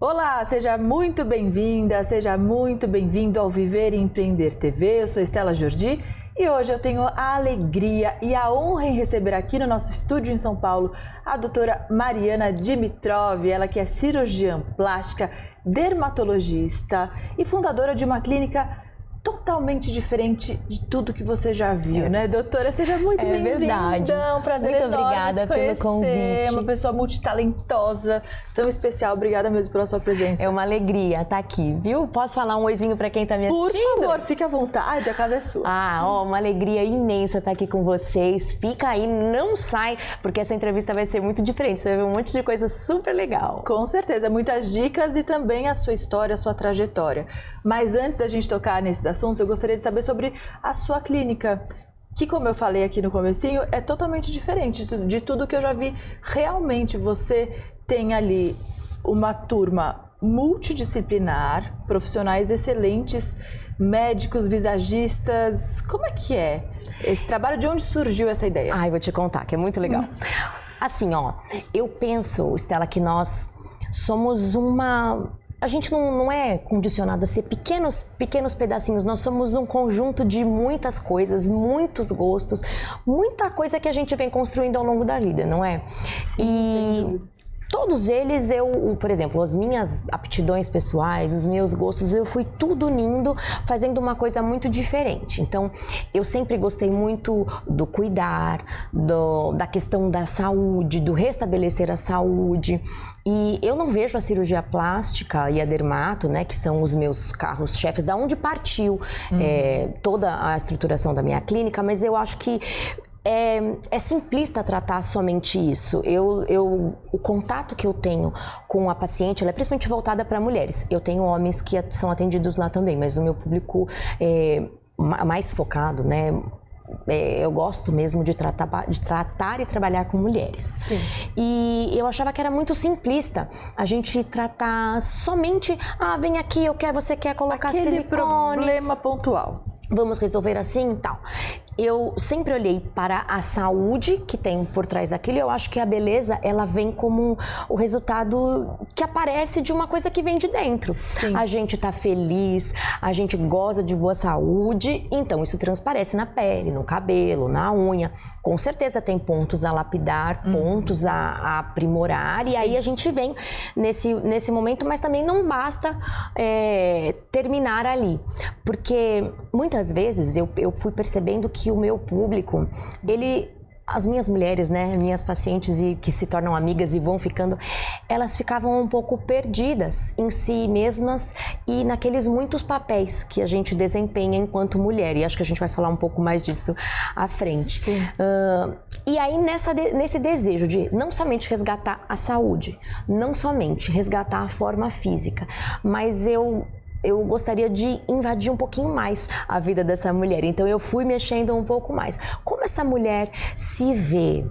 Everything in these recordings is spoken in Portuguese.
Olá, seja muito bem-vinda, seja muito bem-vindo ao Viver e Empreender TV. Eu sou Estela Jordi e hoje eu tenho a alegria e a honra em receber aqui no nosso estúdio em São Paulo a doutora Mariana Dimitrov, ela que é cirurgiã plástica, dermatologista e fundadora de uma clínica totalmente diferente de tudo que você já viu, né, doutora? Seja muito bem-vinda. É um prazer muito enorme obrigada te conhecer. pelo convite. Uma pessoa multitalentosa, tão especial. Obrigada mesmo pela sua presença. É uma alegria estar aqui, viu? Posso falar um oizinho para quem está me assistindo? Por favor, fique à vontade, a casa é sua. Uma alegria imensa estar aqui com vocês. Fica aí, não sai, porque essa entrevista vai ser muito diferente. Você vai ver um monte de coisa super legal. Com certeza, muitas dicas e também a sua história, a sua trajetória. Mas antes da gente tocar nesses assuntos, eu gostaria de saber sobre a sua clínica, que, como eu falei aqui no comecinho, é totalmente diferente de tudo que eu já vi. Realmente você tem ali uma turma multidisciplinar, profissionais excelentes, médicos, visagistas. Como é que é esse trabalho? De onde surgiu essa ideia? Vou te contar, que é muito legal. Assim, eu penso, Estela, que nós somos a gente não é condicionado a ser pequenos pedacinhos, nós somos um conjunto de muitas coisas, muitos gostos, muita coisa que a gente vem construindo ao longo da vida, não é? Sim, todos eles, por exemplo, as minhas aptidões pessoais, os meus gostos, eu fui tudo unindo, fazendo uma coisa muito diferente. Então, eu sempre gostei muito do cuidar, da questão da saúde, do restabelecer a saúde. E eu não vejo a cirurgia plástica e a dermato, né, que são os meus carros-chefes, da onde partiu toda a estruturação da minha clínica, mas eu acho que é simplista tratar somente isso. O contato que eu tenho com a paciente, ela é principalmente voltada para mulheres. Eu tenho homens que são atendidos lá também, mas o meu público é mais focado, né? Eu gosto mesmo de tratar e trabalhar com mulheres. Sim. E eu achava que era muito simplista a gente tratar somente, vem aqui, você quer colocar aquele silicone. Problema pontual. Vamos resolver assim e tal. Eu sempre olhei para a saúde que tem por trás daquilo. Eu acho que a beleza, ela vem como o resultado que aparece de uma coisa que vem de dentro. Sim. A gente tá feliz, a gente goza de boa saúde, então isso transparece na pele, no cabelo, na unha. Com certeza tem pontos a lapidar, pontos a aprimorar. Sim. E aí a gente vem nesse momento, mas também não basta terminar ali. Porque muitas vezes eu fui percebendo que o meu público, as minhas mulheres, né, minhas pacientes que se tornam amigas e vão ficando, elas ficavam um pouco perdidas em si mesmas e naqueles muitos papéis que a gente desempenha enquanto mulher. E acho que a gente vai falar um pouco mais disso à frente. Sim. E aí nesse desejo de não somente resgatar a saúde, não somente resgatar a forma física, mas eu gostaria de invadir um pouquinho mais a vida dessa mulher. Então eu fui mexendo um pouco mais. Como essa mulher se vê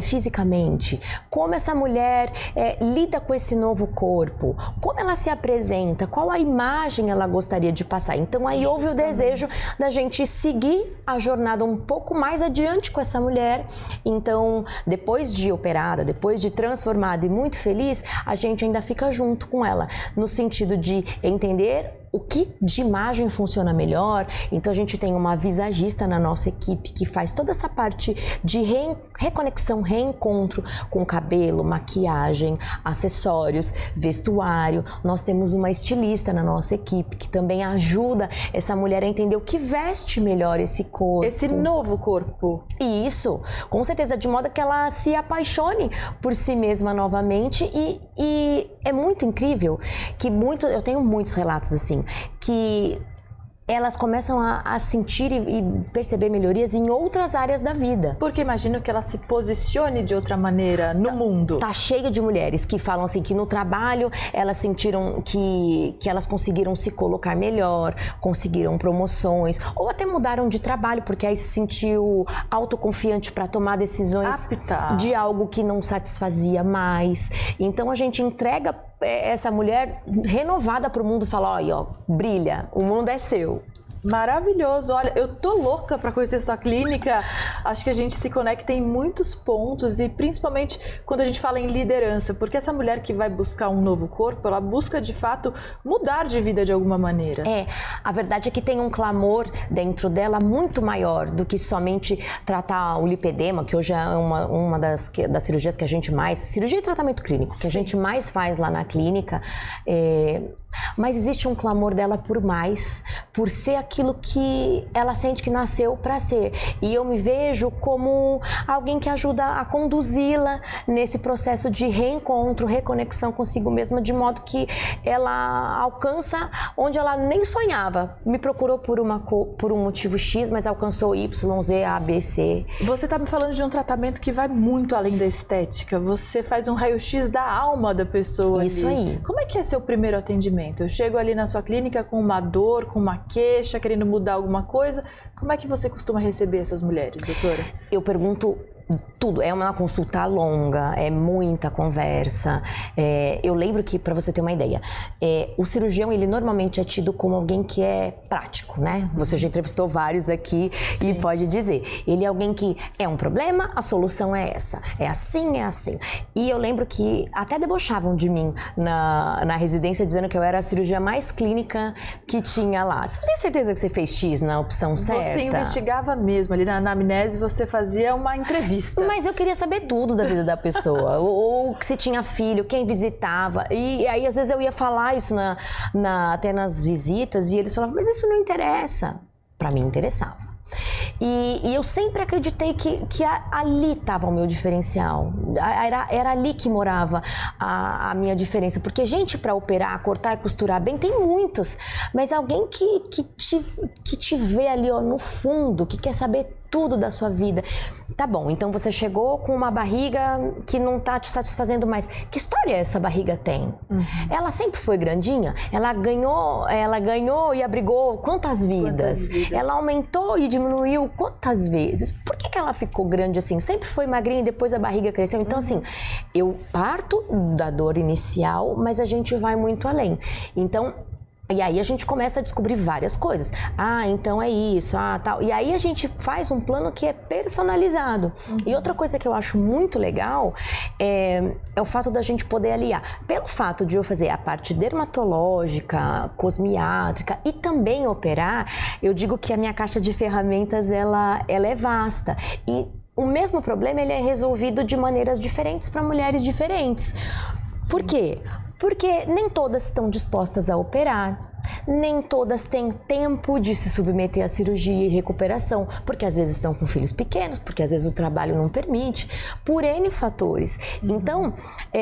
fisicamente, como essa mulher lida com esse novo corpo, como ela se apresenta, qual a imagem ela gostaria de passar. Então aí houve o desejo da gente seguir a jornada um pouco mais adiante com essa mulher. Então, depois de operada, depois de transformada e muito feliz, a gente ainda fica junto com ela, no sentido de entender o que de imagem funciona melhor. Então a gente tem uma visagista na nossa equipe que faz toda essa parte de reconexão, reencontro com cabelo, maquiagem, acessórios, vestuário. Nós temos uma estilista na nossa equipe que também ajuda essa mulher a entender o que veste melhor esse corpo. Esse novo corpo. E isso, com certeza, de modo que ela se apaixone por si mesma novamente. E é muito incrível que eu tenho muitos relatos assim, que elas começam a sentir e perceber melhorias em outras áreas da vida. Porque imagino que ela se posicione de outra maneira no mundo. Tá cheio de mulheres que falam assim que no trabalho elas sentiram que elas conseguiram se colocar melhor, conseguiram promoções, ou até mudaram de trabalho porque aí se sentiu autoconfiante para tomar decisões de algo que não satisfazia mais. Então a gente entrega essa mulher renovada para o mundo, fala, ó, brilha, o mundo é seu. Maravilhoso. Olha, eu tô louca para conhecer sua clínica. Acho que a gente se conecta em muitos pontos e principalmente quando a gente fala em liderança, porque essa mulher que vai buscar um novo corpo, ela busca de fato mudar de vida de alguma maneira. A verdade é que tem um clamor dentro dela muito maior do que somente tratar o lipedema, que hoje é uma das cirurgias que a gente mais... Cirurgia e tratamento clínico, que a gente mais faz lá na clínica. Mas existe um clamor dela por mais, por ser aquilo que ela sente que nasceu para ser. E eu me vejo como alguém que ajuda a conduzi-la nesse processo de reencontro, reconexão consigo mesma, de modo que ela alcança onde ela nem sonhava. Me procurou por um motivo X, mas alcançou Y, Z, A, B, C. Você está me falando de um tratamento que vai muito além da estética. Você faz um raio-x da alma da pessoa. Isso ali. aí. Como é que é seu primeiro atendimento? Eu chego ali na sua clínica com uma dor, com uma queixa, querendo mudar alguma coisa. Como é que você costuma receber essas mulheres, doutora? Eu pergunto tudo. É uma consulta longa, é muita conversa. Eu lembro que, para você ter uma ideia, o cirurgião, ele normalmente é tido como alguém que é prático, né? Você já entrevistou vários aqui. Sim. E pode dizer. Ele é alguém que é um problema, a solução é essa. É assim, é assim. E eu lembro que até debochavam de mim na residência, dizendo que eu era a cirurgia mais clínica que tinha lá. Você tem certeza que você fez X na opção certa? Você investigava mesmo. Ali na anamnese, você fazia uma entrevista. Mas eu queria saber tudo da vida da pessoa, ou se tinha filho, quem visitava, e aí às vezes eu ia falar isso até nas visitas, e eles falavam, mas isso não interessa. Pra mim interessava. E eu sempre acreditei que ali estava o meu diferencial, era ali que morava a minha diferença, porque gente para operar, cortar e costurar bem tem muitos, mas alguém que te vê ali ó, no fundo, que quer saber tudo da sua vida. Tá bom, então você chegou com uma barriga que não tá te satisfazendo mais. Que história essa barriga tem? Ela sempre foi grandinha? Ela ganhou e abrigou quantas vidas? Ela aumentou e diminuiu quantas vezes? Por que ela ficou grande assim? Sempre foi magrinha e depois a barriga cresceu? Então assim, eu parto da dor inicial, mas a gente vai muito além. Então, e aí a gente começa a descobrir várias coisas. Ah, então é isso, tal. E aí a gente faz um plano que é personalizado. E outra coisa que eu acho muito legal é o fato da gente poder aliar. Pelo fato de eu fazer a parte dermatológica, cosmiátrica e também operar, eu digo que a minha caixa de ferramentas, ela é vasta. E o mesmo problema, ele é resolvido de maneiras diferentes para mulheres diferentes. Sim. Por quê? Porque nem todas estão dispostas a operar, nem todas têm tempo de se submeter à cirurgia e recuperação, porque às vezes estão com filhos pequenos, porque às vezes o trabalho não permite, por N fatores. Então,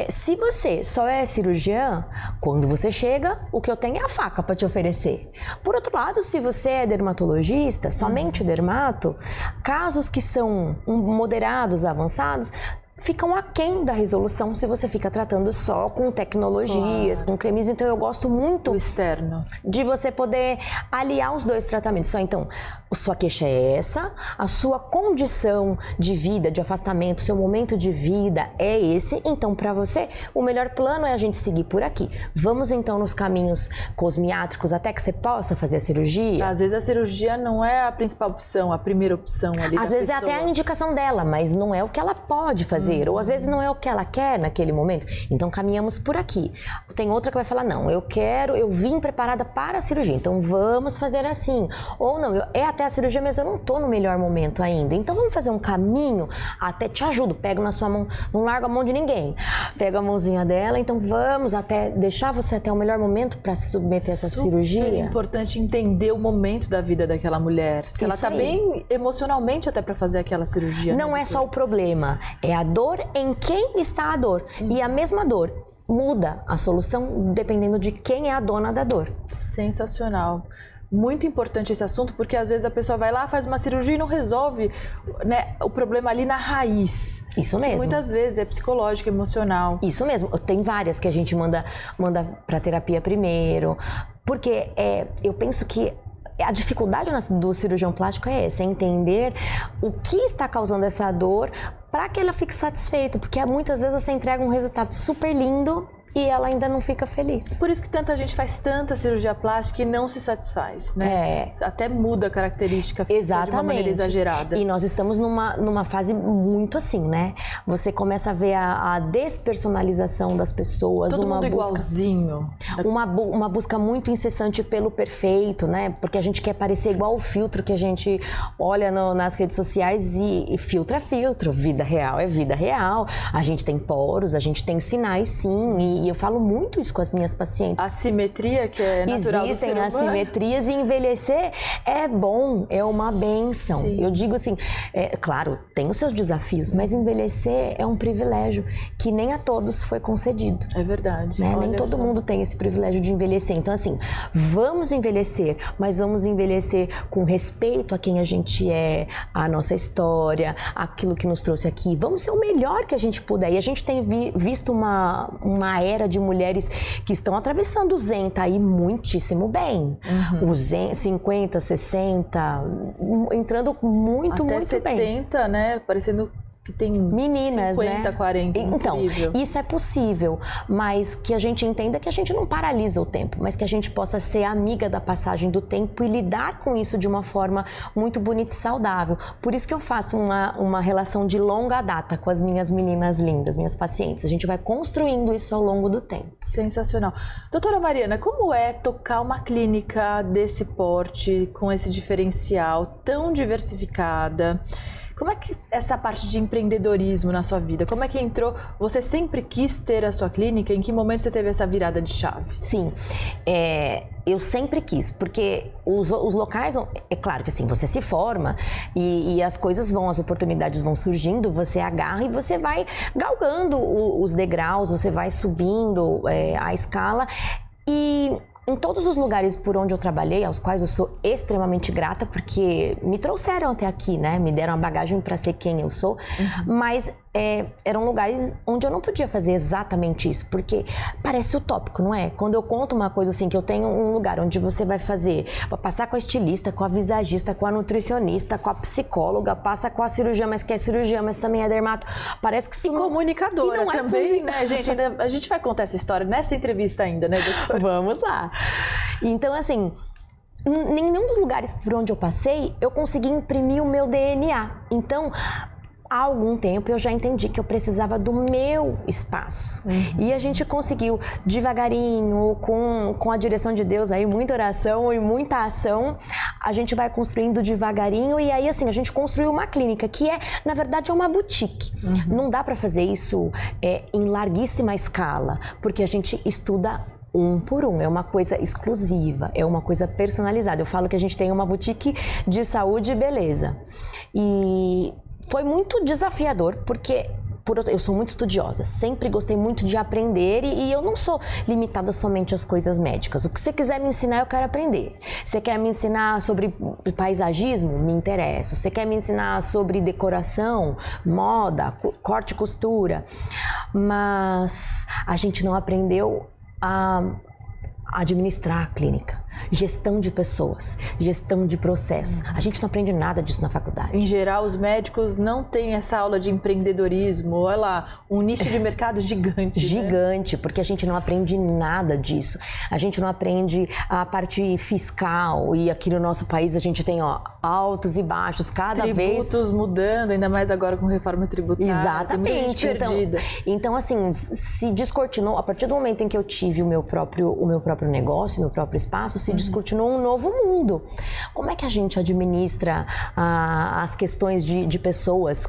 se você só é cirurgiã, quando você chega, o que eu tenho é a faca para te oferecer. Por outro lado, se você é dermatologista, somente dermato, casos que são moderados, avançados, ficam aquém da resolução se você fica tratando só com tecnologias, com cremes. Então eu gosto muito o externo de você poder aliar os dois tratamentos. Só então, a sua queixa é essa, a sua condição de vida, de afastamento, seu momento de vida é esse. Então, para você, o melhor plano é a gente seguir por aqui. Vamos então nos caminhos cosmiátricos até que você possa fazer a cirurgia. Às vezes a cirurgia não é a principal opção, a primeira opção ali. Às vezes é até a indicação dela, mas não é o que ela pode fazer. Ou às vezes não é o que ela quer naquele momento. Então caminhamos por aqui. Tem outra que vai falar, não, eu vim preparada para a cirurgia, então vamos fazer assim. Ou não, é até a cirurgia, mas eu não tô no melhor momento ainda. Então vamos fazer um caminho, até te ajudo, pego na sua mão, não largo a mão de ninguém. Pego a mãozinha dela, então vamos deixar você até o melhor momento para se submeter a essa cirurgia. É importante entender o momento da vida daquela mulher. Se ela tá bem emocionalmente até para fazer aquela cirurgia. Não é só o problema, é a dor em quem está a dor. E a mesma dor muda a solução dependendo de quem é a dona da dor. Sensacional. Muito importante esse assunto, porque às vezes a pessoa vai lá, faz uma cirurgia e não resolve, né, o problema ali na raiz. Isso mesmo. Muitas vezes é psicológico, emocional. Isso mesmo. Tem várias que a gente manda para terapia primeiro, porque eu penso que a dificuldade do cirurgião plástico é essa, é entender o que está causando essa dor para que ela fique satisfeita, porque muitas vezes você entrega um resultado super lindo e ela ainda não fica feliz. Por isso que tanta gente faz tanta cirurgia plástica e não se satisfaz, né? Até muda a característica física de uma maneira exagerada. E nós estamos numa fase muito assim, né? Você começa a ver a despersonalização das pessoas. Todo mundo igualzinho. Uma busca muito incessante pelo perfeito, né? Porque a gente quer parecer igual o filtro que a gente olha nas redes sociais e filtro é filtro, vida real é vida real. A gente tem poros, a gente tem sinais, sim, e eu falo muito isso com as minhas pacientes. Assimetria, que é natural do ser humano. Existem assimetrias e envelhecer é bom, é uma bênção. Sim. Eu digo assim, claro, tem os seus desafios, mas envelhecer é um privilégio que nem a todos foi concedido. É verdade. Né? Nem todo mundo tem esse privilégio de envelhecer. Então, assim, vamos envelhecer, mas vamos envelhecer com respeito a quem a gente é, a nossa história, aquilo que nos trouxe aqui. Vamos ser o melhor que a gente puder. E a gente tem visto uma era de mulheres que estão atravessando o Zen, tá aí muitíssimo bem. O Zen, 50, 60, entrando muito, até muito 70, bem. 70, né? Parecendo que tem meninas, 50, né? 40, então, incrível. Isso é possível, mas que a gente entenda que a gente não paralisa o tempo, mas que a gente possa ser amiga da passagem do tempo e lidar com isso de uma forma muito bonita e saudável. Por isso que eu faço uma relação de longa data com as minhas meninas lindas, minhas pacientes. A gente vai construindo isso ao longo do tempo. Sensacional. Doutora Mariana, como é tocar uma clínica desse porte, com esse diferencial tão diversificada? Como é que essa parte de empreendedorismo na sua vida, como é que entrou? Você sempre quis ter a sua clínica? Em que momento você teve essa virada de chave? Sim, eu sempre quis, porque os locais, é claro que assim, você se forma e as coisas as oportunidades vão surgindo, você agarra e você vai galgando os degraus, você vai subindo a escala e... Em todos os lugares por onde eu trabalhei, aos quais eu sou extremamente grata, porque me trouxeram até aqui, né? Me deram a bagagem para ser quem eu sou, mas eram lugares onde eu não podia fazer exatamente isso, porque parece utópico, não é? Quando eu conto uma coisa assim, que eu tenho um lugar onde você vai passar com a estilista, com a visagista, com a nutricionista, com a psicóloga, passa com a cirurgiã, mas que é cirurgiã, mas também é dermato, parece que isso e comunicadora que não também, né, gente? A gente vai contar essa história nessa entrevista ainda, né, doutora? Vamos lá. Então, assim, em nenhum dos lugares por onde eu passei, eu consegui imprimir o meu DNA. Então, há algum tempo eu já entendi que eu precisava do meu espaço. E a gente conseguiu devagarinho, com a direção de Deus aí, muita oração e muita ação, a gente vai construindo devagarinho e aí assim, a gente construiu uma clínica que na verdade é uma boutique. Não dá para fazer isso em larguíssima escala, porque a gente estuda um por um, é uma coisa exclusiva, é uma coisa personalizada. Eu falo que a gente tem uma boutique de saúde e beleza. E foi muito desafiador, porque eu sou muito estudiosa, sempre gostei muito de aprender e eu não sou limitada somente às coisas médicas. O que você quiser me ensinar, eu quero aprender. Você quer me ensinar sobre paisagismo? Me interessa. Você quer me ensinar sobre decoração, moda, corte e costura? Mas a gente não aprendeu a administrar a clínica, gestão de pessoas, gestão de processos. A gente não aprende nada disso na faculdade. Em geral, os médicos não têm essa aula de empreendedorismo, olha lá, um nicho de mercado gigante. Gigante, né? Porque a gente não aprende nada disso. A gente não aprende a parte fiscal e aqui no nosso país a gente tem altos e baixos, cada vez... Tributos mudando, ainda mais agora com reforma tributária. Exatamente. Então, assim, se descortinou, a partir do momento em que eu tive o meu próprio negócio, o meu próprio espaço, se descortinou um novo mundo. Como é que a gente administra as questões de pessoas?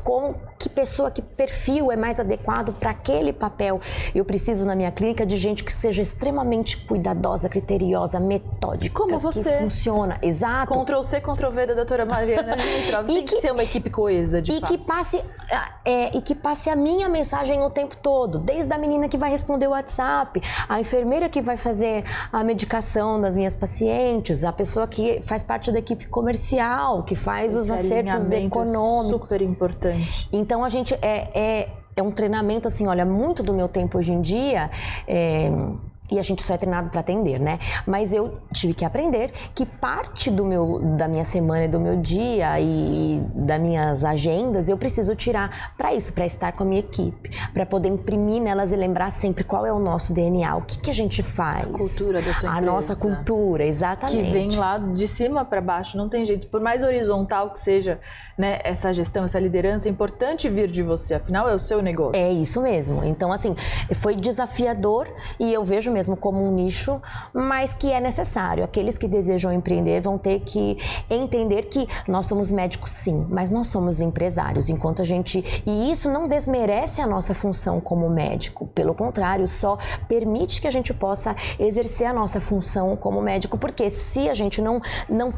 Que perfil é mais adequado para aquele papel? Eu preciso na minha clínica de gente que seja extremamente cuidadosa, criteriosa, metódica. Como você. Que funciona. Exato. Ctrl-C, Ctrl-V da doutora Mariana. Tem que ser uma equipe coesa, de fato. Que passe a minha mensagem o tempo todo. Desde a menina que vai responder o WhatsApp, a enfermeira que vai fazer a medicação das minhas pacientes, a pessoa que faz parte da equipe comercial, que faz os acertos econômicos. É super importante. Então a gente é um treinamento assim, olha, muito do meu tempo hoje em dia E a gente só é treinado para atender, né? Mas eu tive que aprender que parte da minha semana e do meu dia e das minhas agendas eu preciso tirar para isso, para estar com a minha equipe, para poder imprimir nelas e lembrar sempre qual é o nosso DNA, o que a gente faz. A cultura da sua empresa. A nossa cultura, exatamente. Que vem lá de cima para baixo, não tem jeito. Por mais horizontal que seja, né, essa gestão, essa liderança, é importante vir de você, afinal é o seu negócio. É isso mesmo. Então, assim, foi desafiador e eu vejo mesmo como um nicho, mas que é necessário. Aqueles que desejam empreender vão ter que entender que nós somos médicos sim, mas nós somos empresários, enquanto a gente... E isso não desmerece a nossa função como médico, pelo contrário, só permite que a gente possa exercer a nossa função como médico, porque se a gente não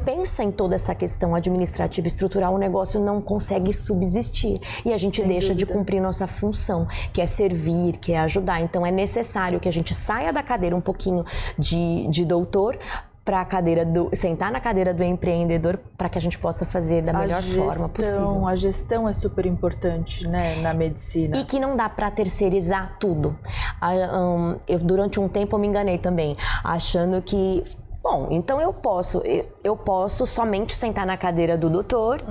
pensa em toda essa questão administrativa e estrutural, o negócio não consegue subsistir e a gente deixa de cumprir nossa função, que é servir, que é ajudar. Então é necessário que a gente saia da cadeira um pouquinho de doutor para a cadeira sentar na cadeira do empreendedor para que a gente possa fazer da melhor forma possível. A gestão é super importante, né, na medicina. E que não dá para terceirizar tudo. Eu durante um tempo eu me enganei também, achando que bom, então eu posso somente sentar na cadeira do doutor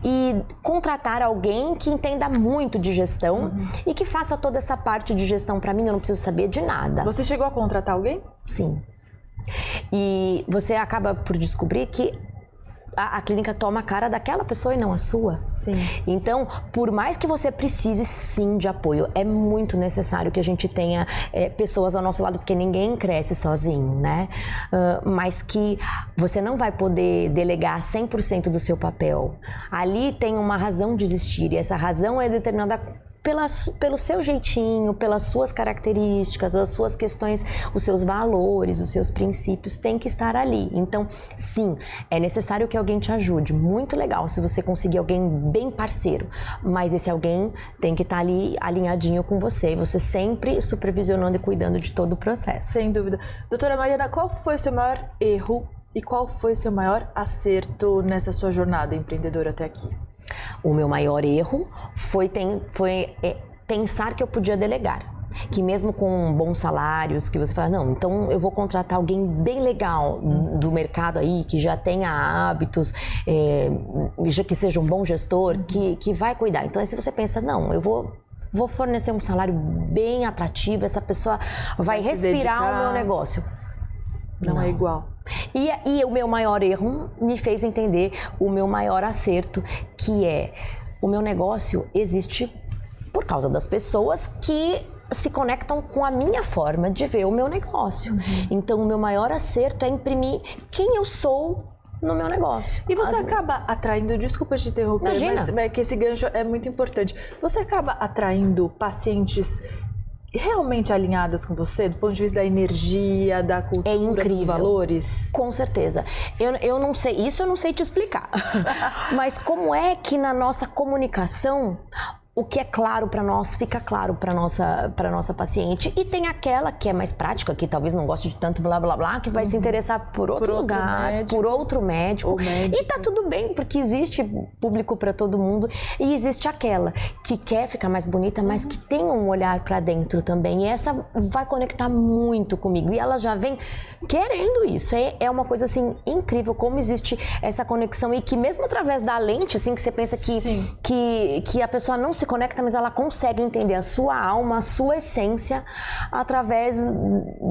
e contratar alguém que entenda muito de gestão e que faça toda essa parte de gestão para mim, eu não preciso saber de nada. Você chegou a contratar alguém? Sim. E você acaba por descobrir que a clínica toma a cara daquela pessoa e não a sua. Sim. Então, por mais que você precise sim de apoio, é muito necessário que a gente tenha pessoas ao nosso lado, porque ninguém cresce sozinho, né? Mas que você não vai poder delegar 100% do seu papel. Ali tem uma razão de existir e essa razão é determinada pelo seu jeitinho, pelas suas características, as suas questões, os seus valores, os seus princípios têm que estar ali. Então, sim, é necessário que alguém te ajude. Muito legal se você conseguir alguém bem parceiro, mas esse alguém tem que estar ali alinhadinho com você, você sempre supervisionando e cuidando de todo o processo. Sem dúvida. Doutora Mariana, qual foi o seu maior erro e qual foi o seu maior acerto nessa sua jornada empreendedora até aqui? O meu maior erro foi pensar que eu podia delegar. Que mesmo com bons salários, que você fala, não, então eu vou contratar alguém bem legal do mercado aí, que já tenha hábitos, já que seja um bom gestor, que vai cuidar. Então aí se você pensa, não, eu vou fornecer um salário bem atrativo, essa pessoa vai respirar o meu negócio. Não é igual. E o meu maior erro me fez entender o meu maior acerto, que é o meu negócio existe por causa das pessoas que se conectam com a minha forma de ver o meu negócio. Então, o meu maior acerto é imprimir quem eu sou no meu negócio. E você acaba atraindo, desculpa te interromper, Imagina. mas que esse gancho é muito importante. Você acaba atraindo pacientes realmente alinhadas com você, do ponto de vista da energia, da cultura, dos valores? Com certeza. Eu não sei, isso eu não sei te explicar. Mas como é que na nossa comunicação o que é claro para nós fica claro para nossa paciente, e tem aquela que é mais prática, que talvez não goste de tanto blá blá blá, que vai se interessar por outro lugar, por outro médico, e tá tudo bem, porque existe público para todo mundo, e existe aquela que quer ficar mais bonita, mas que tem um olhar para dentro também, e essa vai conectar muito comigo, e ela já vem querendo isso. É uma coisa assim incrível como existe essa conexão, e que mesmo através da lente, assim, que você pensa que a pessoa não se conecta, mas ela consegue entender a sua alma, a sua essência, através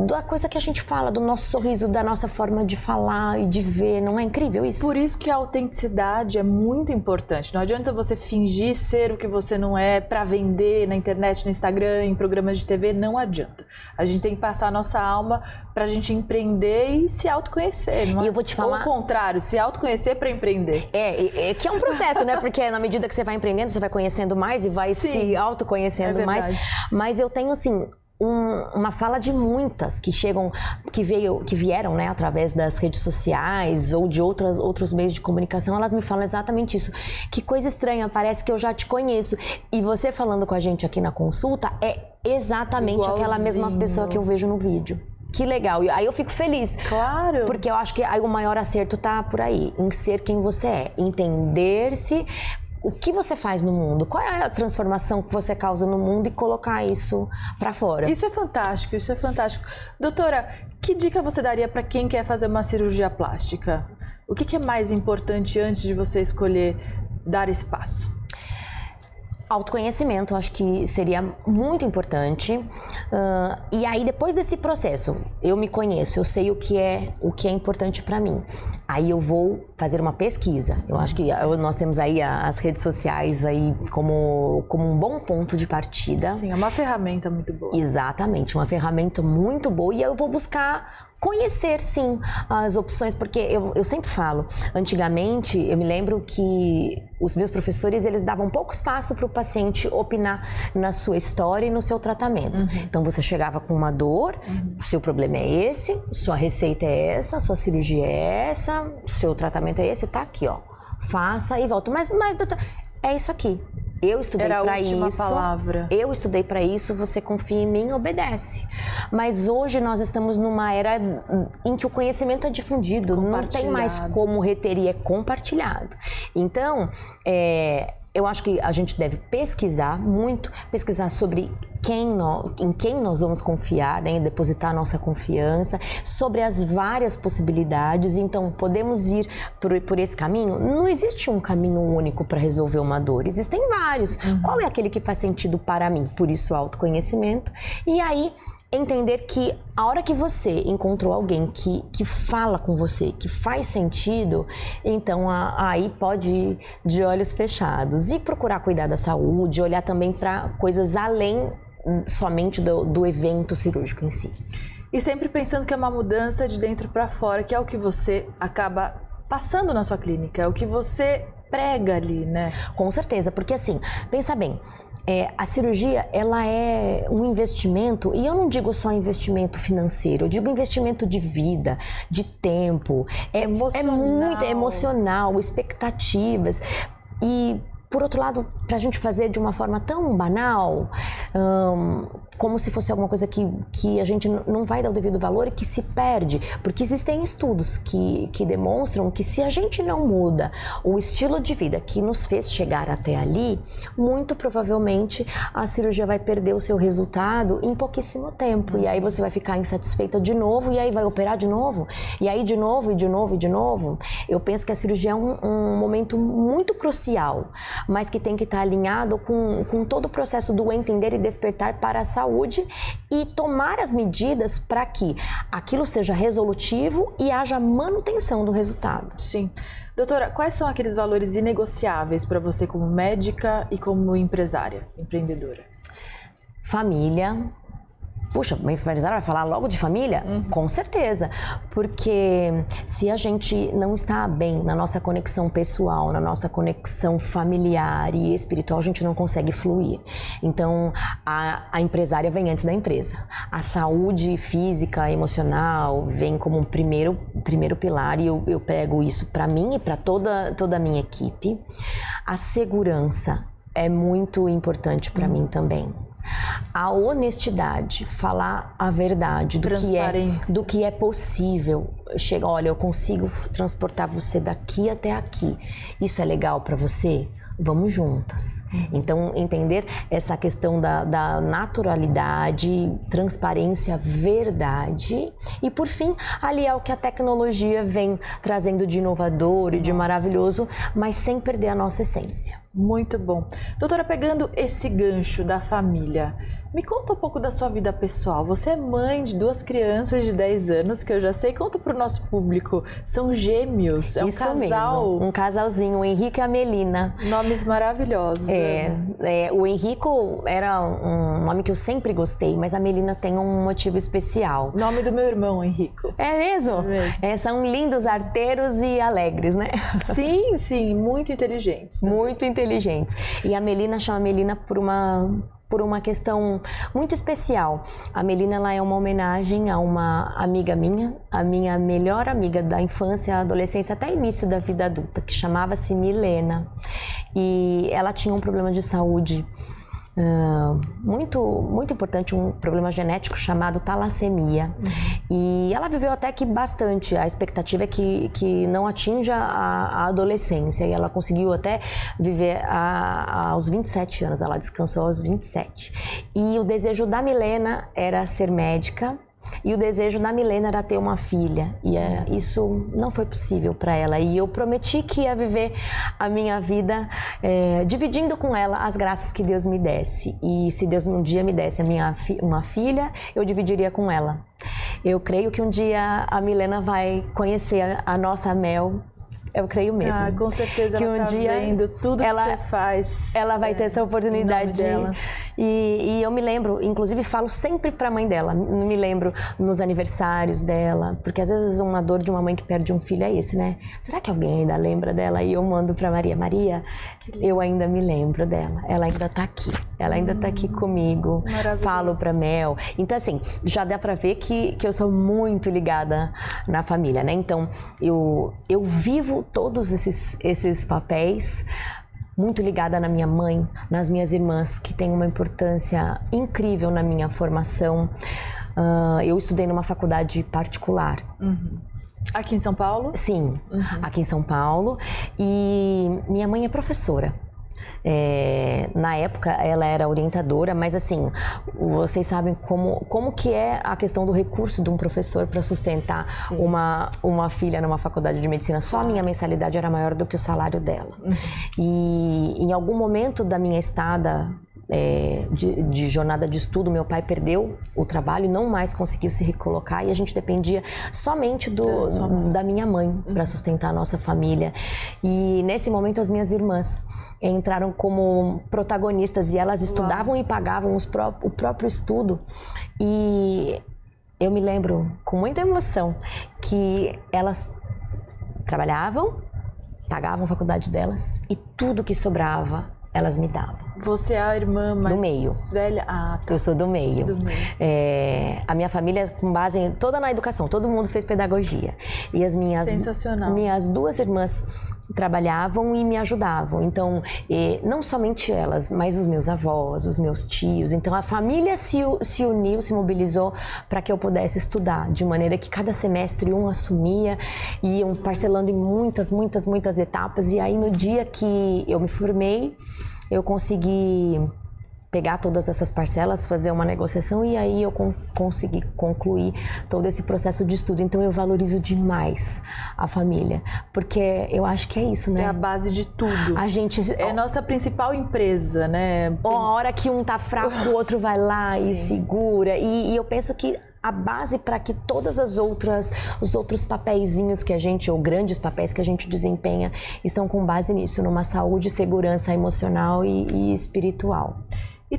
da coisa que a gente fala, do nosso sorriso, da nossa forma de falar e de ver. Não é incrível isso? Por isso que a autenticidade é muito importante. Não adianta você fingir ser o que você não é para vender na internet, no Instagram, em programas de TV, não adianta. A gente tem que passar a nossa alma pra gente empreender e se autoconhecer. Não é? E eu vou te falar... Ou o contrário, se autoconhecer para empreender. Que é um processo, né? Porque na medida que você vai empreendendo, você vai conhecendo mais e vai se autoconhecendo mais. Mas eu tenho, assim, uma fala de muitas que chegam, que vieram, né, através das redes sociais ou de outros meios de comunicação. Elas me falam exatamente isso. Que coisa estranha, parece que eu já te conheço. E você falando com a gente aqui na consulta é exatamente aquela mesma pessoa que eu vejo no vídeo. Que legal. E aí eu fico feliz. Claro. Porque eu acho que aí o maior acerto tá por aí, em ser quem você é. Entender-se o que você faz no mundo, qual é a transformação que você causa no mundo e colocar isso para fora. Isso é fantástico, isso é fantástico. Doutora, que dica você daria para quem quer fazer uma cirurgia plástica? O que é mais importante antes de você escolher dar esse passo? Autoconhecimento, acho que seria muito importante. E aí, depois desse processo, eu me conheço, eu sei o que é importante para mim. Aí eu vou fazer uma pesquisa. Eu acho que nós temos aí as redes sociais aí como um bom ponto de partida. Sim, é uma ferramenta muito boa. Exatamente, uma ferramenta muito boa. E eu vou buscar conhecer, sim, as opções, porque eu sempre falo, antigamente, eu me lembro que os meus professores, eles davam pouco espaço para o paciente opinar na sua história e no seu tratamento. Então, você chegava com uma dor, o seu problema é esse, sua receita é essa, sua cirurgia é essa, seu tratamento é esse, tá aqui, ó. Faça e volta. Mas doutor, é isso aqui. Eu estudei para isso. Era a última palavra. Eu estudei para isso, você confia em mim, obedece. Mas hoje nós estamos numa era em que o conhecimento é difundido, não tem mais como reter e é compartilhado. Então, eu acho que a gente deve pesquisar muito, pesquisar sobre em quem nós vamos confiar, né? Depositar nossa confiança, sobre as várias possibilidades. Então, podemos ir por esse caminho. Não existe um caminho único para resolver uma dor, existem vários. Qual é aquele que faz sentido para mim? Por isso, autoconhecimento. E aí, entender que a hora que você encontrou alguém que fala com você, que faz sentido, então aí pode ir de olhos fechados e procurar cuidar da saúde, olhar também para coisas além somente do evento cirúrgico em si. E sempre pensando que é uma mudança de dentro para fora, que é o que você acaba passando na sua clínica, é o que você prega ali, né? Com certeza, porque assim, pensa bem, a cirurgia, ela é um investimento, e eu não digo só investimento financeiro, eu digo investimento de vida, de tempo, é muito emocional, expectativas. E, por outro lado, para a gente fazer de uma forma tão banal, como se fosse alguma coisa que a gente não vai dar o devido valor e que se perde, porque existem estudos que demonstram que se a gente não muda o estilo de vida que nos fez chegar até ali, muito provavelmente a cirurgia vai perder o seu resultado em pouquíssimo tempo, e aí você vai ficar insatisfeita de novo, e aí vai operar de novo, e aí de novo, e de novo, e de novo. Eu penso que a cirurgia é um momento muito crucial, mas que tem que estar alinhado com todo o processo do entender e despertar para a saúde e tomar as medidas para que aquilo seja resolutivo e haja manutenção do resultado. Sim. Doutora, quais são aqueles valores inegociáveis para você como médica e como empresária, empreendedora? Família. Puxa, uma empresária vai falar logo de família? Com certeza, porque se a gente não está bem na nossa conexão pessoal, na nossa conexão familiar e espiritual, a gente não consegue fluir. Então, a empresária vem antes da empresa. A saúde física, emocional vem como um primeiro pilar, e eu prego isso para mim e para toda a minha equipe. A segurança é muito importante para mim também. A honestidade, falar a verdade do que é possível. Chega, olha, eu consigo transportar você daqui até aqui. Isso é legal para você? Vamos juntas. Então, entender essa questão da naturalidade, transparência, verdade. E, por fim, aliar o que a tecnologia vem trazendo de inovador e de maravilhoso, mas sem perder a nossa essência. Muito bom. Doutora, pegando esse gancho da família, me conta um pouco da sua vida pessoal. Você é mãe de 2 crianças de 10 anos, que eu já sei. Conta para o nosso público. São gêmeos, é um casal. Mesmo. Um casalzinho, o Henrico e a Melina. Nomes maravilhosos. O Henrico era um nome que eu sempre gostei, mas a Melina tem um motivo especial. Nome do meu irmão, Henrico. É mesmo? É mesmo. São lindos, arteiros e alegres, né? Sim, sim, muito inteligentes. Também. Muito inteligentes. E a Melina chama Melina por uma questão muito especial. A Melina, ela é uma homenagem a uma amiga minha, a minha melhor amiga da infância, adolescência, até início da vida adulta, que chamava-se Milena. E ela tinha um problema de saúde muito importante, um problema genético chamado talassemia. E ela viveu até que bastante. A expectativa é que não atinja a adolescência. E ela conseguiu até viver aos 27 anos. Ela descansou aos 27. E o desejo da Milena era ser médica. E o desejo da Milena era ter uma filha, e isso não foi possível para ela. E eu prometi que ia viver a minha vida dividindo com ela as graças que Deus me desse. E se Deus um dia me desse uma filha, eu dividiria com ela. Eu creio que um dia a Milena vai conhecer a nossa Mel. Eu creio mesmo. Ah, com certeza que ela tá vendo tudo que você faz. Ela vai ter essa oportunidade. E eu me lembro, inclusive falo sempre pra mãe dela, me lembro nos aniversários dela, porque às vezes uma dor de uma mãe que perde um filho é esse, né? Será que alguém ainda lembra dela? E eu mando pra Maria, eu ainda me lembro dela, ela ainda tá aqui, ela ainda tá aqui comigo, falo pra Mel. Então assim, já dá pra ver que eu sou muito ligada na família, né? Então eu vivo todos esses papéis, muito ligada na minha mãe, nas minhas irmãs, que têm uma importância incrível na minha formação. Eu estudei numa faculdade particular. Aqui em São Paulo? Sim, aqui em São Paulo. E minha mãe é professora. Na época ela era orientadora, mas assim, vocês sabem como que é a questão do recurso de um professor para sustentar uma filha numa faculdade de medicina. Só a minha mensalidade era maior do que o salário dela. E em algum momento da minha estada de jornada de estudo, meu pai perdeu o trabalho e não mais conseguiu se recolocar, e a gente dependia somente da minha mãe para sustentar a nossa família. E nesse momento as minhas irmãs entraram como protagonistas, e elas estudavam e pagavam o próprio estudo. E eu me lembro com muita emoção que elas trabalhavam, pagavam a faculdade delas, e tudo que sobrava elas me davam. Você é a irmã mais do meio. Velha? Ah, tá. Eu sou do meio. A minha família, com base toda na educação, todo mundo fez pedagogia. E as minhas duas irmãs trabalhavam e me ajudavam. Então, não somente elas, mas os meus avós, os meus tios. Então, a família se uniu, se mobilizou para que eu pudesse estudar, de maneira que cada semestre um assumia, iam parcelando em muitas etapas. E aí, no dia que eu me formei, eu consegui pegar todas essas parcelas, fazer uma negociação, e aí eu consegui concluir todo esse processo de estudo. Então eu valorizo demais a família, porque eu acho que é isso, né? É a base de tudo. A gente é a nossa principal empresa, né? A hora que um tá fraco, o outro vai lá e segura. E eu penso que a base para que todas os outros papeizinhos que a gente, ou grandes papéis que a gente desempenha, estão com base nisso, numa saúde, segurança emocional e espiritual. E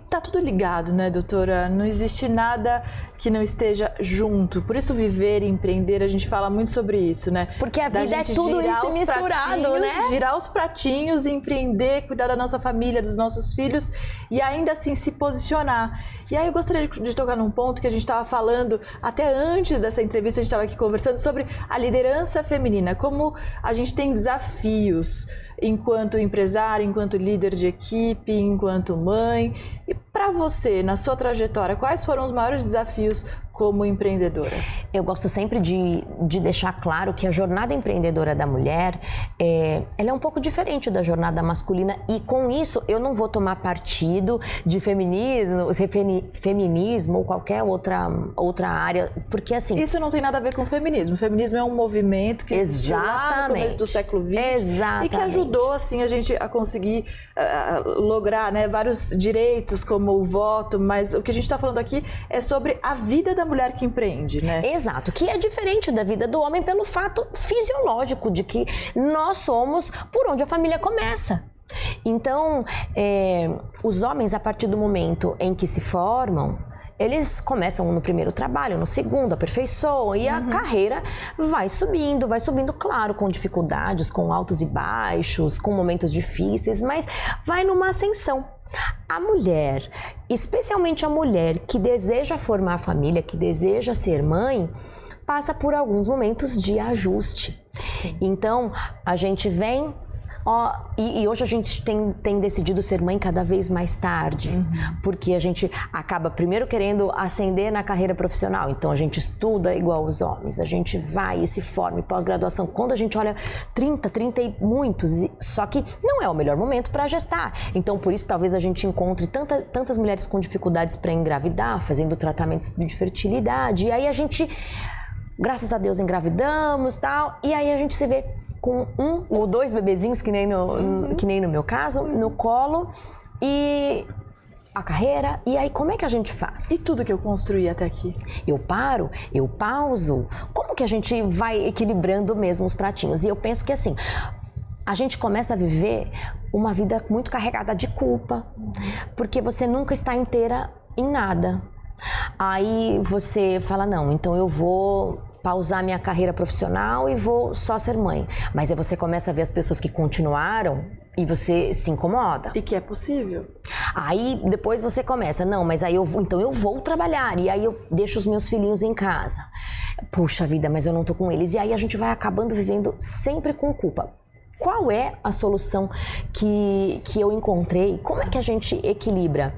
tá tudo ligado, né, doutora? Não existe nada que não esteja junto. Por isso, viver e empreender, a gente fala muito sobre isso, né? Porque a vida é tudo isso misturado, né? Girar os pratinhos, empreender, cuidar da nossa família, dos nossos filhos e ainda assim se posicionar. E aí eu gostaria de tocar num ponto que a gente estava falando, até antes dessa entrevista, a gente estava aqui conversando sobre a liderança feminina, como a gente tem desafios enquanto empresária, enquanto líder de equipe, enquanto mãe. E para você, na sua trajetória, quais foram os maiores desafios como empreendedora? Eu gosto sempre de deixar claro que a jornada empreendedora da mulher, ela é um pouco diferente da jornada masculina, e com isso eu não vou tomar partido de feminismo ou qualquer outra área, porque assim... Isso não tem nada a ver com feminismo. O feminismo é um movimento que existiu lá no começo do século XX e que ajudou assim, a gente a conseguir lograr, né, vários direitos como o voto, mas o que a gente está falando aqui é sobre a vida da mulher que empreende, né? Exato, que é diferente da vida do homem pelo fato fisiológico de que nós somos por onde a família começa. Então, os homens, a partir do momento em que se formam, eles começam no primeiro trabalho, no segundo, aperfeiçoam, e a carreira vai subindo, claro, com dificuldades, com altos e baixos, com momentos difíceis, mas vai numa ascensão. A mulher, especialmente a mulher que deseja formar família, que deseja ser mãe, passa por alguns momentos de ajuste. Sim. Então, a gente vem E hoje a gente tem decidido ser mãe cada vez mais tarde, porque a gente acaba primeiro querendo ascender na carreira profissional, então a gente estuda igual os homens, a gente vai e se forma, pós-graduação, quando a gente olha 30 e muitos, só que não é o melhor momento para gestar, então por isso talvez a gente encontre tantas mulheres com dificuldades para engravidar, fazendo tratamentos de fertilidade, e aí a gente, graças a Deus, engravidamos, tal, e aí a gente se vê com 1 ou 2 bebezinhos, que nem no meu caso, no colo, e a carreira, e aí como é que a gente faz? E tudo que eu construí até aqui? Eu paro, eu pauso, como que a gente vai equilibrando mesmo os pratinhos? E eu penso que assim, a gente começa a viver uma vida muito carregada de culpa, porque você nunca está inteira em nada. Aí você fala, não, então eu vou pausar minha carreira profissional e vou só ser mãe. Mas aí você começa a ver as pessoas que continuaram e você se incomoda. E que é possível. Aí depois você começa, não, mas aí eu vou trabalhar e aí eu deixo os meus filhinhos em casa. Puxa vida, mas eu não tô com eles. E aí a gente vai acabando vivendo sempre com culpa. Qual é a solução que eu encontrei? Como é que a gente equilibra?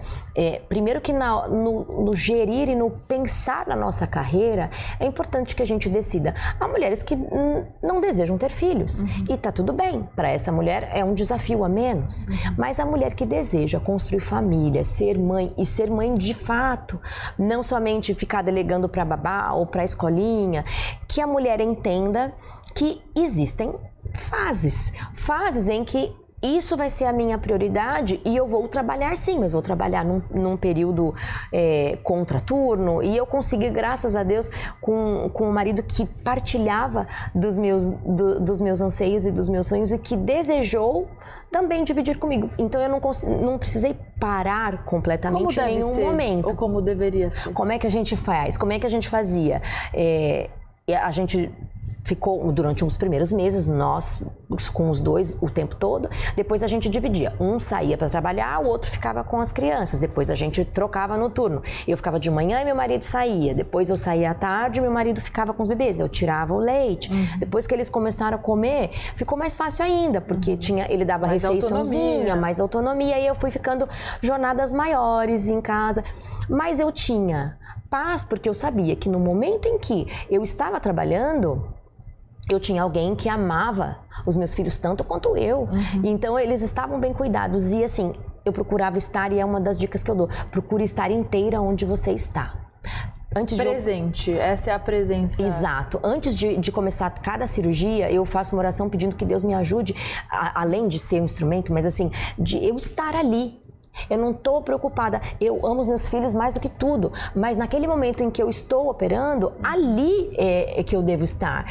Primeiro que no gerir e no pensar na nossa carreira, é importante que a gente decida. Há mulheres que não desejam ter filhos e tá tudo bem. Para essa mulher é um desafio a menos. Mas a mulher que deseja construir família, ser mãe e ser mãe de fato, não somente ficar delegando para babá ou para escolinha, que a mulher entenda que existem fases em que isso vai ser a minha prioridade e eu vou trabalhar sim, mas vou trabalhar num período contraturno e eu consegui, graças a Deus, com um marido que partilhava dos meus anseios e dos meus sonhos e que desejou também dividir comigo. Então eu não precisei parar completamente em nenhum momento. Ou como deveria ser. Como é que a gente faz? Como é que a gente fazia? A gente ficou durante uns primeiros meses, nós com os 2 o tempo todo, depois a gente dividia, um saía para trabalhar, o outro ficava com as crianças, depois a gente trocava no turno, eu ficava de manhã e meu marido saía, depois eu saía à tarde e meu marido ficava com os bebês, eu tirava o leite, depois que eles começaram a comer, ficou mais fácil ainda, porque ele dava mais refeiçãozinha, mais autonomia, e eu fui ficando jornadas maiores em casa, mas eu tinha paz, porque eu sabia que no momento em que eu estava trabalhando, eu tinha alguém que amava os meus filhos tanto quanto eu. Então, eles estavam bem cuidados. E assim, eu procurava estar, e é uma das dicas que eu dou, procure estar inteira onde você está. Presente, essa é a presença. Exato. Antes de começar cada cirurgia, eu faço uma oração pedindo que Deus me ajude, além de ser um instrumento, mas assim, de eu estar ali. Eu não estou preocupada, eu amo os meus filhos mais do que tudo, mas naquele momento em que eu estou operando, ali é que eu devo estar.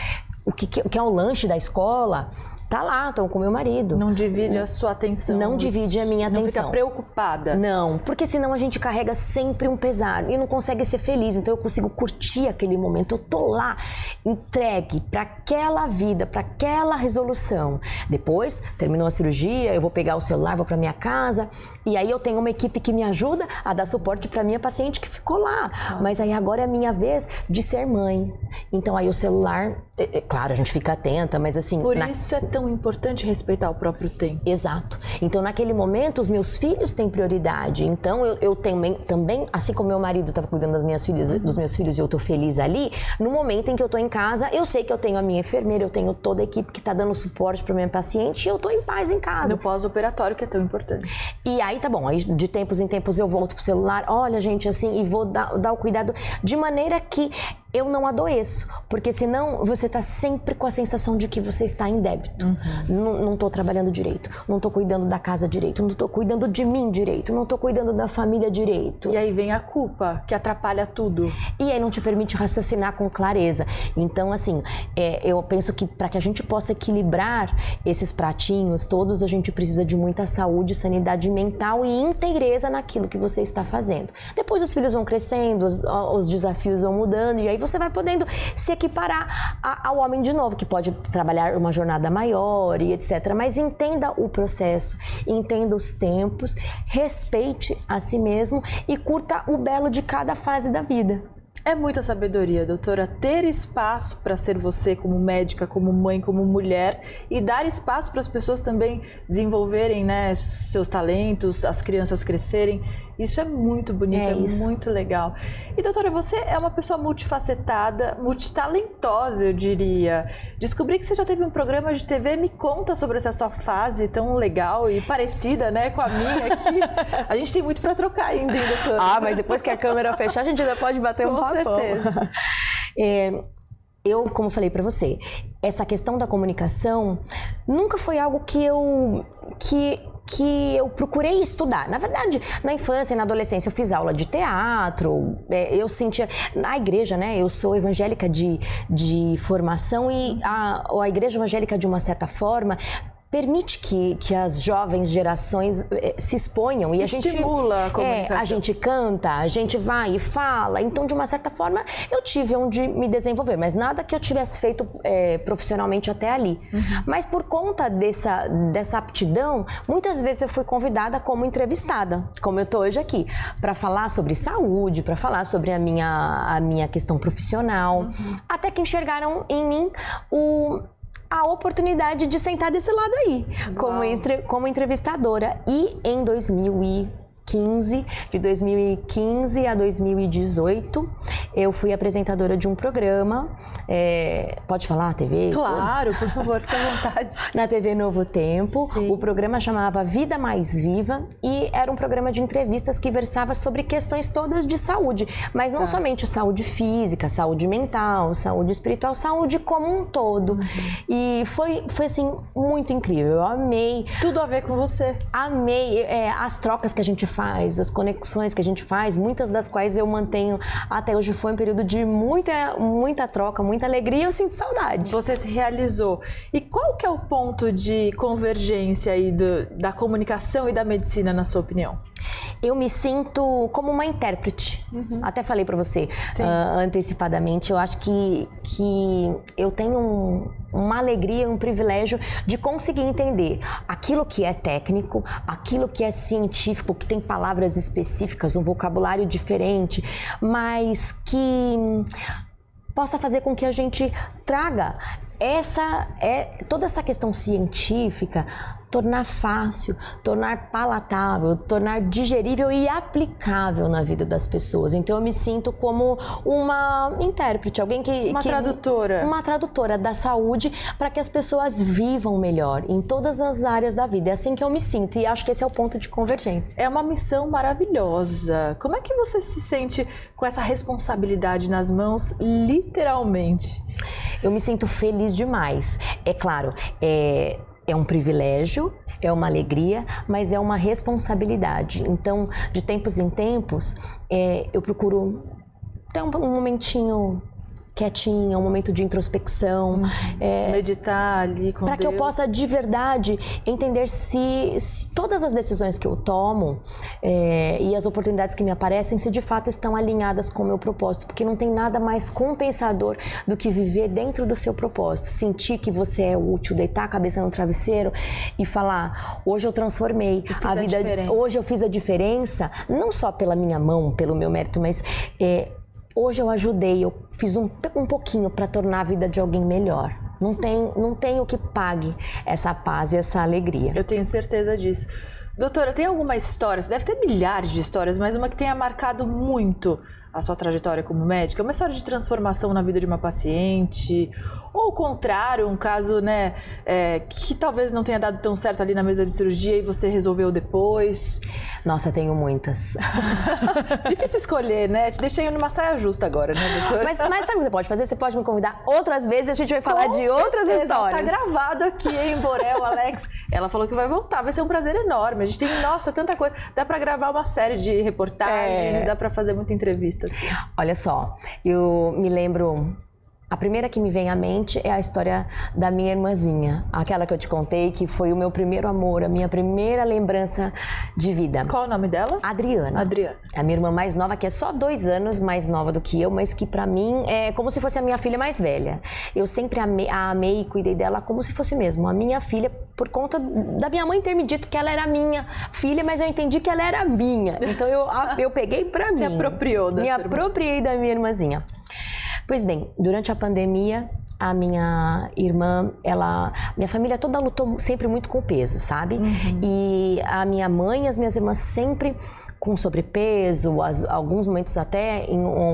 O que é o lanche da escola, tá lá, estou com meu marido. Não divide a sua atenção. Não divide a minha atenção. Não fica preocupada. Não, porque senão a gente carrega sempre um pesar e não consegue ser feliz. Então eu consigo curtir aquele momento. Eu tô lá, entregue para aquela vida, para aquela resolução. Depois, terminou a cirurgia, eu vou pegar o celular, vou para minha casa e aí eu tenho uma equipe que me ajuda a dar suporte para minha paciente que ficou lá. Mas aí agora é a minha vez de ser mãe. Então aí o celular, claro, a gente fica atenta, mas assim... Por isso é tão importante respeitar o próprio tempo. Exato. Então, naquele momento, os meus filhos têm prioridade. Então, eu também, assim como meu marido estava cuidando das minhas filhas, dos meus filhos e eu estou feliz ali, no momento em que eu estou em casa, eu sei que eu tenho a minha enfermeira, eu tenho toda a equipe que está dando suporte para minha paciente e eu estou em paz em casa. No pós-operatório, que é tão importante. E aí, tá bom. Aí, de tempos em tempos, eu volto pro celular, olha, gente, assim, e vou dar o cuidado de maneira que eu não adoeço, porque senão você está sempre com a sensação de que você está em débito. Não estou trabalhando direito, não estou cuidando da casa direito, não estou cuidando de mim direito, não estou cuidando da família direito. E aí vem a culpa, que atrapalha tudo. E aí não te permite raciocinar com clareza. Então, assim, eu penso que para que a gente possa equilibrar esses pratinhos todos, a gente precisa de muita saúde, sanidade mental e inteireza naquilo que você está fazendo. Depois os filhos vão crescendo, os desafios vão mudando, e aí você vai podendo se equiparar ao homem de novo, que pode trabalhar uma jornada maior e etc. Mas entenda o processo, entenda os tempos, respeite a si mesmo e curta o belo de cada fase da vida. É muita sabedoria, doutora, ter espaço para ser você como médica, como mãe, como mulher e dar espaço para as pessoas também desenvolverem, né, seus talentos, as crianças crescerem. Isso é muito bonito, muito legal. E doutora, você é uma pessoa multifacetada, multitalentosa, eu diria. Descobri que você já teve um programa de TV, me conta sobre essa sua fase tão legal e parecida, né, com a minha aqui. A gente tem muito para trocar ainda, hein, doutora? Ah, mas depois que a câmera fechar, a gente ainda pode bater um papo. Com certeza. Eu, como falei pra você, essa questão da comunicação nunca foi algo que eu procurei estudar. Na verdade, na infância e na adolescência eu fiz aula de teatro, eu sentia... Na igreja, né, eu sou evangélica de formação e a igreja evangélica, de uma certa forma, permite que as jovens gerações se exponham e estimula a comunicação. A gente canta, a gente vai e fala. Então, de uma certa forma, eu tive onde me desenvolver, mas nada que eu tivesse feito profissionalmente até ali. Mas por conta dessa aptidão, muitas vezes eu fui convidada como entrevistada, como eu tô hoje aqui, para falar sobre saúde, para falar sobre a minha questão profissional, até que enxergaram em mim a oportunidade de sentar desse lado aí, como entrevistadora. E em 2015, de 2015 a 2018, eu fui apresentadora de um programa, pode falar, TV? Claro, por favor, fique à vontade. Na TV Novo Tempo. Sim. O programa chamava Vida Mais Viva e era um programa de entrevistas que versava sobre questões todas de saúde, mas não somente saúde física, saúde mental, saúde espiritual, saúde como um todo. E foi assim, muito incrível. Eu amei. Tudo a ver com você. Amei as trocas que a gente faz, as conexões que a gente faz, muitas das quais eu mantenho até hoje. Foi um período de muita troca, muita alegria, e eu sinto saudade. Você se realizou. E qual que é o ponto de convergência aí da comunicação e da medicina, na sua opinião? Eu me sinto como uma intérprete. Até falei para você antecipadamente. Eu acho que eu tenho uma alegria, um privilégio de conseguir entender aquilo que é técnico, aquilo que é científico, que tem palavras específicas, um vocabulário diferente, mas que possa fazer com que a gente traga toda essa questão científica, tornar fácil, tornar palatável, tornar digerível e aplicável na vida das pessoas. Então eu me sinto como uma intérprete, alguém tradutora. Uma tradutora da saúde, para que as pessoas vivam melhor em todas as áreas da vida. É assim que eu me sinto e acho que esse é o ponto de convergência. É uma missão maravilhosa. Como é que você se sente com essa responsabilidade nas mãos, literalmente? Eu me sinto feliz demais. É claro, é um privilégio, é uma alegria, mas é uma responsabilidade. Então, de tempos em tempos, eu procuro ter um momentinho quietinha, um momento de introspecção. Meditar ali com Deus. Para que eu possa, de verdade, entender se todas as decisões que eu tomo e as oportunidades que me aparecem, se de fato estão alinhadas com o meu propósito. Porque não tem nada mais compensador do que viver dentro do seu propósito. Sentir que você é útil, deitar a cabeça no travesseiro e falar, hoje eu transformei a vida. Hoje eu fiz a diferença, não só pela minha mão, pelo meu mérito, mas hoje eu ajudei, eu fiz um pouquinho para tornar a vida de alguém melhor. Não tem o que pague essa paz e essa alegria. Eu tenho certeza disso. Doutora, tem alguma história, você deve ter milhares de histórias, mas uma que tenha marcado muito a sua trajetória como médica? Uma história de transformação na vida de uma paciente? Ou o contrário, um caso, né, que talvez não tenha dado tão certo ali na mesa de cirurgia e você resolveu depois? Nossa, tenho muitas. Difícil escolher, né? Te deixei numa saia justa agora, né, doutora? Mas sabe o que você pode fazer? Você pode me convidar outras vezes e a gente vai falar de outras histórias. Tá gravado aqui, hein, Borel, Alex? Ela falou que vai voltar, vai ser um prazer enorme. A gente tem, nossa, tanta coisa. Dá pra gravar uma série de reportagens, dá pra fazer muita entrevista, assim. Olha só, eu me lembro A primeira que me vem à mente é a história da minha irmãzinha, aquela que eu te contei, que foi o meu primeiro amor, a minha primeira lembrança de vida. Qual o nome dela? Adriana. Adriana. É a minha irmã mais nova, que é só 2 anos mais nova do que eu, mas que pra mim é como se fosse a minha filha mais velha. Eu sempre a amei e cuidei dela como se fosse mesmo a minha filha, por conta da minha mãe ter me dito que ela era minha filha, mas eu entendi que ela era minha. Então eu peguei pra mim. Se apropriou da Me sua irmã. apropriei da minha irmãzinha. Pois bem, durante a pandemia, a minha irmã, minha família toda lutou sempre muito com peso, sabe? E a minha mãe e as minhas irmãs sempre com sobrepeso, alguns momentos até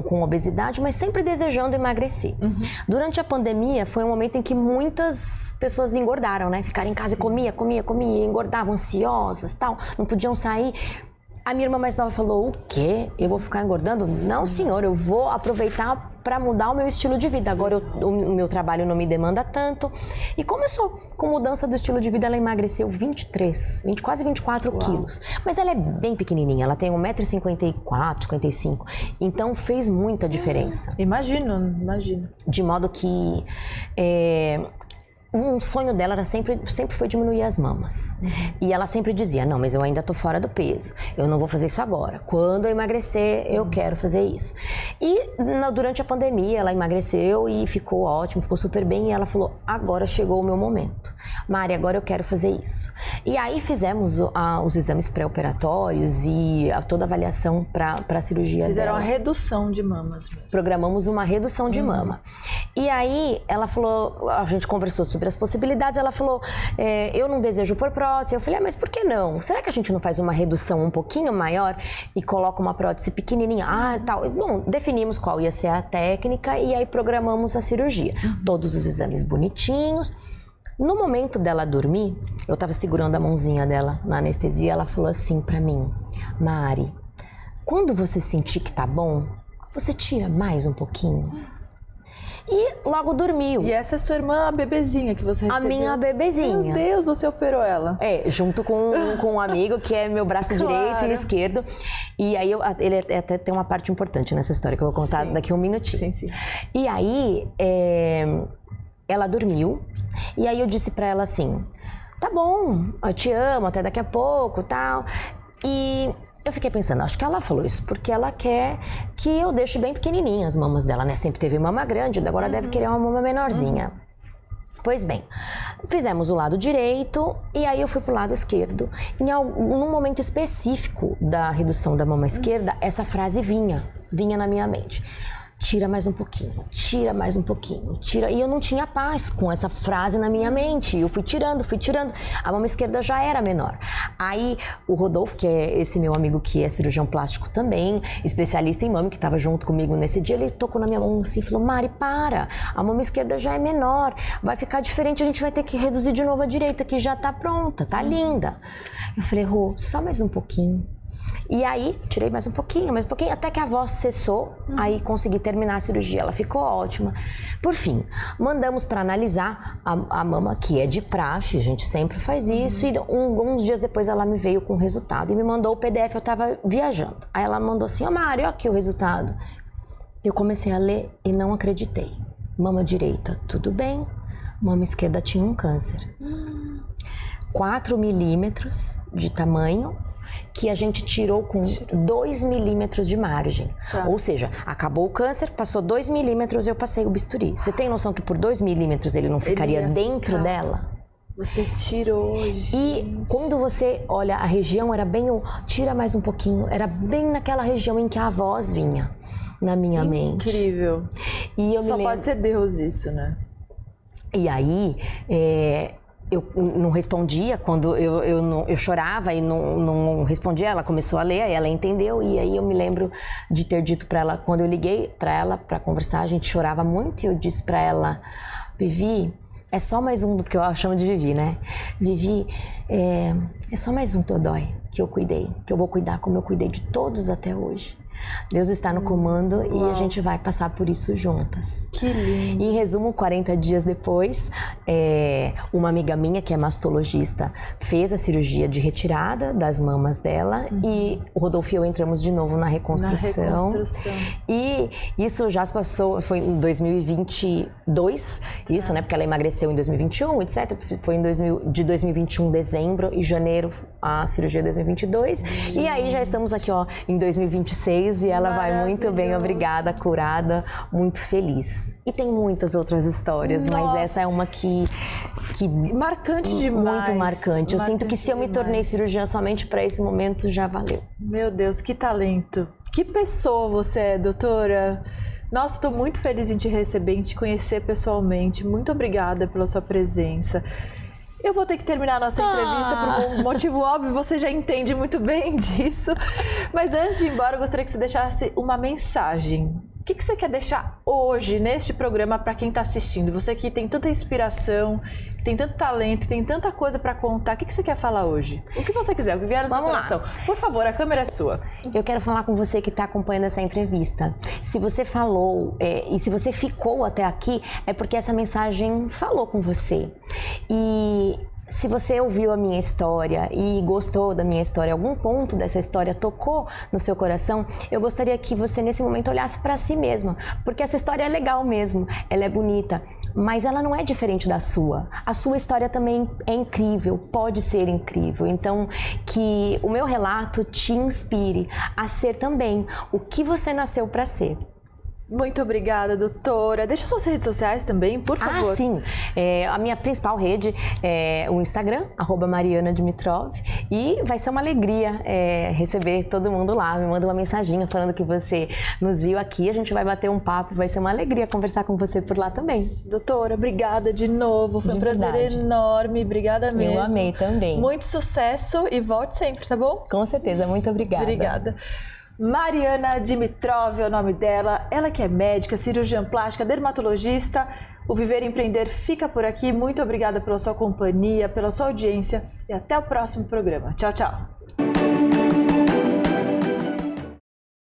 com obesidade, mas sempre desejando emagrecer. Durante a pandemia, foi um momento em que muitas pessoas engordaram, né? Ficaram em casa e comia, engordavam, ansiosas, tal, não podiam sair. A minha irmã mais nova falou, o quê? Eu vou ficar engordando? Não, senhor, eu vou aproveitar para mudar o meu estilo de vida. Agora o meu trabalho não me demanda tanto. E começou com mudança do estilo de vida, ela emagreceu quase 24 quilos. Mas ela é bem pequenininha, ela tem 1,54 m, 55. Então fez muita diferença. Imagino. De modo que um sonho dela era sempre foi diminuir as mamas. E ela sempre dizia, não, mas eu ainda tô fora do peso, eu não vou fazer isso agora. Quando eu emagrecer, eu quero fazer isso. E durante a pandemia, ela emagreceu e ficou ótimo, ficou super bem. E ela falou, agora chegou o meu momento. Mari, agora eu quero fazer isso. E aí fizemos os exames pré-operatórios e toda a avaliação para a cirurgia Fizeram dela. uma redução de mamas mesmo. Programamos uma redução de mama. E aí ela falou, a gente conversou sobre as possibilidades, ela falou, eu não desejo pôr prótese. Eu falei, mas por que não? Será que a gente não faz uma redução um pouquinho maior e coloca uma prótese pequenininha? Tal. Bom, definimos qual ia ser a técnica e aí programamos a cirurgia. Todos os exames bonitinhos. No momento dela dormir, eu tava segurando a mãozinha dela na anestesia, ela falou assim pra mim, Mari, quando você sentir que tá bom, você tira mais um pouquinho. E logo dormiu. E essa é sua irmã, a bebezinha que você recebeu? A minha bebezinha. Meu Deus, você operou ela. Junto com um amigo que é meu braço direito e esquerdo. E aí, ele até tem uma parte importante nessa história que eu vou contar daqui a um minutinho. Sim. E aí, ela dormiu. E aí eu disse pra ela assim, tá bom, eu te amo, até daqui a pouco, tal. E eu fiquei pensando, acho que ela falou isso porque ela quer que eu deixe bem pequenininha as mamas dela, né? Sempre teve mama grande, agora deve querer uma mama menorzinha. Pois bem, fizemos o lado direito e aí eu fui pro lado esquerdo. Num momento específico da redução da mama esquerda, essa frase vinha na minha mente. Tira mais um pouquinho, tira mais um pouquinho, tira. E eu não tinha paz com essa frase na minha mente. Eu fui tirando. A mama esquerda já era menor. Aí o Rodolfo, que é esse meu amigo que é cirurgião plástico também, especialista em mama, que estava junto comigo nesse dia, ele tocou na minha mão assim e falou, Mari, para, a mama esquerda já é menor, vai ficar diferente, a gente vai ter que reduzir de novo a direita, que já tá pronta, tá linda. Eu falei, Rô, só mais um pouquinho. E aí, tirei mais um pouquinho, até que a voz cessou, aí consegui terminar a cirurgia, ela ficou ótima. Por fim, mandamos para analisar a mama, que é de praxe, a gente sempre faz isso, e uns dias depois ela me veio com o resultado e me mandou o PDF, eu tava viajando. Aí ela mandou assim, Mário, aqui o resultado. Eu comecei a ler e não acreditei. Mama direita, tudo bem, mama esquerda tinha um câncer. 4 milímetros de tamanho, que a gente tirou com 2 milímetros de margem. Tá. Ou seja, acabou o câncer, passou 2 milímetros, eu passei o bisturi. Você tem noção que por 2 milímetros ele não ficaria dentro dela? Você tirou, gente. E quando você olha, a região era bem tira mais um pouquinho, era bem naquela região em que a voz vinha na minha mente. Incrível. E eu Só pode ser Deus isso, né? E aí, eu não respondia, quando eu chorava e não respondia, ela começou a ler, aí ela entendeu, e aí eu me lembro de ter dito pra ela, quando eu liguei pra ela pra conversar, a gente chorava muito, e eu disse pra ela, Vivi, é só mais um, porque eu chamo de Vivi, né? Vivi, é só mais um Teodói que eu cuidei, que eu vou cuidar como eu cuidei de todos até hoje. Deus está no comando e a gente vai passar por isso juntas. Que lindo. Em resumo, 40 dias depois, uma amiga minha, que é mastologista, fez a cirurgia de retirada das mamas dela e o Rodolfo e eu entramos de novo na reconstrução. E isso já se passou, foi em 2022, isso, né? Porque ela emagreceu em 2021, etc. Foi de 2021, dezembro, e janeiro, a cirurgia de 2022. Gente. E aí já estamos aqui, ó, em 2026 e ela vai muito bem, obrigada, curada, muito feliz. E tem muitas outras histórias, mas essa é uma que marcante demais. Muito marcante. Eu sinto que se eu me tornei cirurgiã somente para esse momento, já valeu. Meu Deus, que talento. Que pessoa você é, doutora. Nossa, estou muito feliz em te receber, em te conhecer pessoalmente. Muito obrigada pela sua presença. Eu vou ter que terminar a nossa entrevista por um motivo óbvio, você já entende muito bem disso. Mas antes de ir embora, eu gostaria que você deixasse uma mensagem. O que você quer deixar hoje neste programa para quem está assistindo? Você que tem tanta inspiração, tem tanto talento, tem tanta coisa para contar. O que você quer falar hoje? O que você quiser, o que vier no seu coração. Por favor, a câmera é sua. Eu quero falar com você que está acompanhando essa entrevista. Se você falou e se você ficou até aqui, é porque essa mensagem falou com você. E se você ouviu a minha história e gostou da minha história, algum ponto dessa história tocou no seu coração, eu gostaria que você nesse momento olhasse para si mesma, porque essa história é legal mesmo, ela é bonita, mas ela não é diferente da sua. A sua história também é incrível, pode ser incrível. Então, que o meu relato te inspire a ser também o que você nasceu para ser. Muito obrigada, doutora. Deixa suas redes sociais também, por favor. Ah, sim. A minha principal rede é o Instagram, @MarianaDimitrov. E vai ser uma alegria receber todo mundo lá. Me manda uma mensaginha falando que você nos viu aqui. A gente vai bater um papo. Vai ser uma alegria conversar com você por lá também. Doutora, obrigada de novo. Foi um prazer enorme. Obrigada mesmo. Eu amei também. Muito sucesso e volte sempre, tá bom? Com certeza. Muito obrigada. Obrigada. Mariana Dimitrov é o nome dela, ela que é médica, cirurgiã plástica, dermatologista. O Viver e Empreender fica por aqui. Muito obrigada pela sua companhia, pela sua audiência e até o próximo programa. Tchau, tchau.